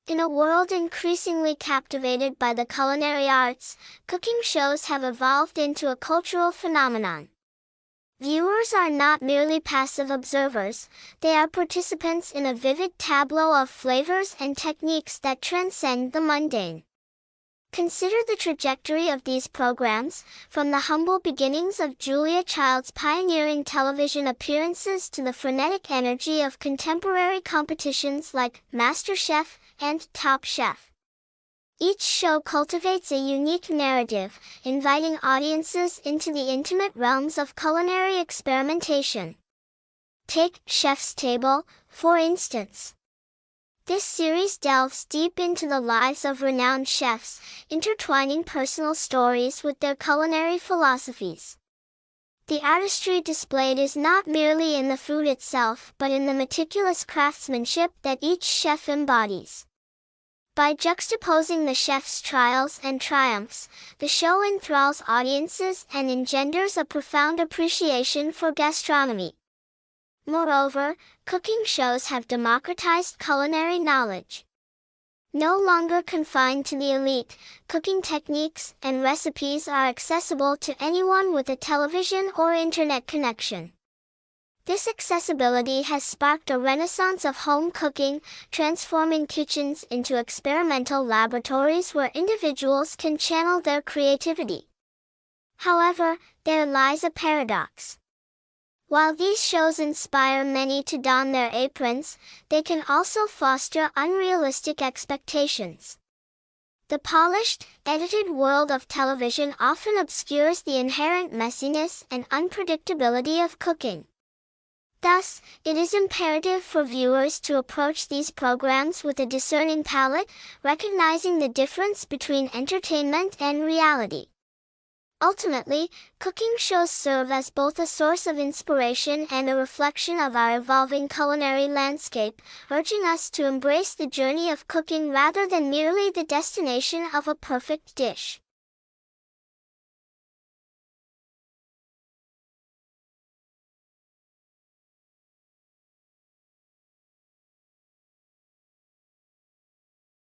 In a world increasingly captivated by the culinary arts, cooking shows have evolved into a cultural phenomenon. Viewers are not merely passive observers, they are participants in a vivid tableau of flavors and techniques that transcend the mundane. Consider the trajectory of these programs, from the humble beginnings of Julia Child's pioneering television appearances to the frenetic energy of contemporary competitions like MasterChef and Top Chef. Each show cultivates a unique narrative, inviting audiences into the intimate realms of culinary experimentation. Take Chef's Table, for instance. This series delves deep into the lives of renowned chefs, intertwining personal stories with their culinary philosophies. The artistry displayed is not merely in the food itself, but in the meticulous craftsmanship that each chef embodies. By juxtaposing the chef's trials and triumphs, the show enthralls audiences and engenders a profound appreciation for gastronomy. Moreover, cooking shows have democratized culinary knowledge. No longer confined to the elite, cooking techniques and recipes are accessible to anyone with a television or internet connection. This accessibility has sparked a renaissance of home cooking, transforming kitchens into experimental laboratories where individuals can channel their creativity. However, there lies a paradox. While these shows inspire many to don their aprons, they can also foster unrealistic expectations. The polished, edited world of television often obscures the inherent messiness and unpredictability of cooking. Thus, it is imperative for viewers to approach these programs with a discerning palate, recognizing the difference between entertainment and reality. Ultimately, cooking shows serve as both a source of inspiration and a reflection of our evolving culinary landscape, urging us to embrace the journey of cooking rather than merely the destination of a perfect dish.